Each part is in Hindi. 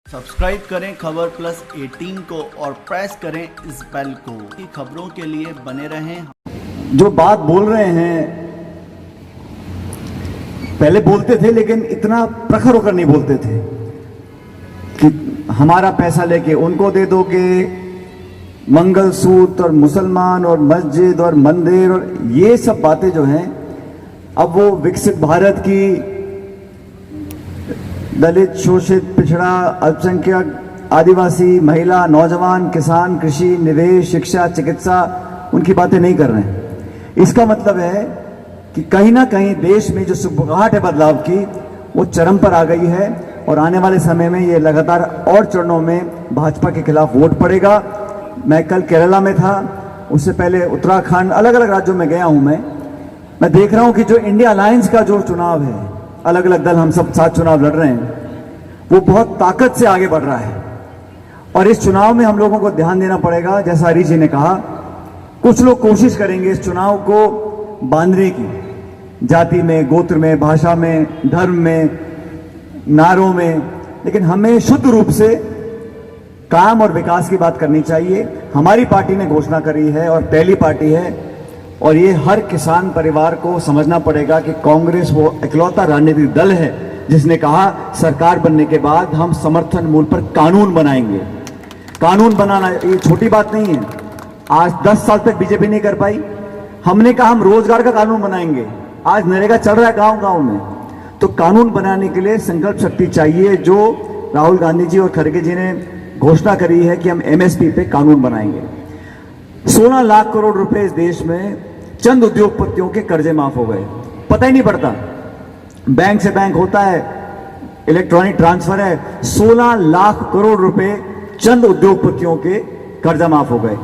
सब्सक्राइब करें खबर प्लस 18 को और प्रेस करें इस बेल को। खबरों के लिए बने रहें। जो बात बोल रहे हैं पहले बोलते थे लेकिन इतना प्रखर होकर नहीं बोलते थे कि हमारा पैसा लेके उनको दे दोगे, मंगलसूत्र और मुसलमान और मस्जिद और मंदिर और ये सब बातें जो हैं, अब वो विकसित भारत की दलित, शोषित, पिछड़ा, अल्पसंख्यक, आदिवासी, महिला, नौजवान, किसान, कृषि, निवेश, शिक्षा, चिकित्सा, उनकी बातें नहीं कर रहे हैं। इसका मतलब है कि कहीं ना कहीं देश में जो सुगबुगाहट है बदलाव की, वो चरम पर आ गई है और आने वाले समय में ये लगातार और चरणों में भाजपा के खिलाफ वोट पड़ेगा। मैं कल केरला में था, उससे पहले उत्तराखंड, अलग अलग राज्यों में गया हूं। मैं देख रहा हूं कि जो इंडिया अलायंस का जो चुनाव है, अलग अलग दल हम सब साथ चुनाव लड़ रहे हैं, वो बहुत ताकत से आगे बढ़ रहा है। और इस चुनाव में हम लोगों को ध्यान देना पड़ेगा। जैसा हरीश जी ने कहा, कुछ लोग कोशिश करेंगे इस चुनाव को बांधने की, जाति में, गोत्र में, भाषा में, धर्म में, नारों में, लेकिन हमें शुद्ध रूप से काम और विकास की बात करनी चाहिए। हमारी पार्टी ने घोषणा करी है और पहली पार्टी है, और ये हर किसान परिवार को समझना पड़ेगा कि कांग्रेस वो इकलौता राजनीतिक दल है जिसने कहा सरकार बनने के बाद हम समर्थन मूल्य पर कानून बनाएंगे। कानून बनाना ये छोटी बात नहीं है। आज 10 साल तक बीजेपी नहीं कर पाई। हमने कहा हम रोजगार का कानून बनाएंगे। आज नरेगा चल रहा है गांव गांव में। तो कानून बनाने के लिए संकल्प शक्ति चाहिए, जो राहुल गांधी जी और खड़गे जी ने घोषणा करी है कि हम एमएसपी पे कानून बनाएंगे। 16 लाख करोड़ रुपए इस देश में चंद उद्योगपतियों के कर्जे माफ हो गए। पता ही नहीं पड़ता, बैंक से बैंक होता है, इलेक्ट्रॉनिक ट्रांसफर है। 16 लाख करोड़ रुपए चंद उद्योगपतियों के कर्जा माफ हो गए।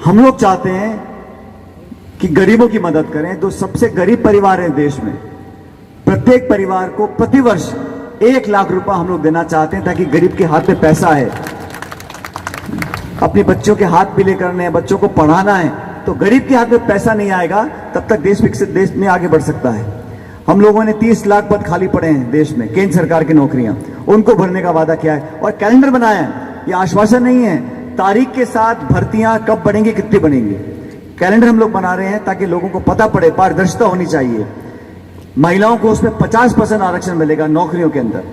हम लोग चाहते हैं कि गरीबों की मदद करें। जो सबसे गरीब परिवार है देश में, प्रत्येक परिवार को प्रतिवर्ष 1 लाख रुपए हम लोग देना चाहते हैं, ताकि गरीब के हाथ में पैसा है। अपने बच्चों के हाथ पीले करने हैं, बच्चों को पढ़ाना है, तो गरीब के हाथ में पैसा नहीं आएगा तब तक देश विकसित देश में आगे बढ़ सकता है। हम लोगों ने 30 लाख पद खाली पड़े हैं देश में, केंद्र सरकार की नौकरियां, उनको भरने का वादा किया है और कैलेंडर बनाया है। ये आश्वासन नहीं है, तारीख के साथ भर्तियां कब बढ़ेंगी, कितनी बढ़ेंगी, कैलेंडर हम लोग बना रहे हैं ताकि लोगों को पता पड़े। पारदर्शिता होनी चाहिए। महिलाओं को उसमें 50% आरक्षण मिलेगा नौकरियों के अंदर।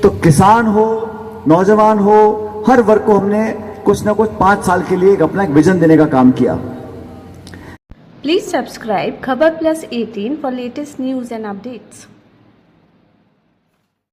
तो किसान हो, नौजवान हो, हर वर्ग को हमने कुछ ना कुछ 5 साल के लिए अपना एक विजन देने का काम किया। प्लीज सब्सक्राइब खबर plus 18 for latest news and updates.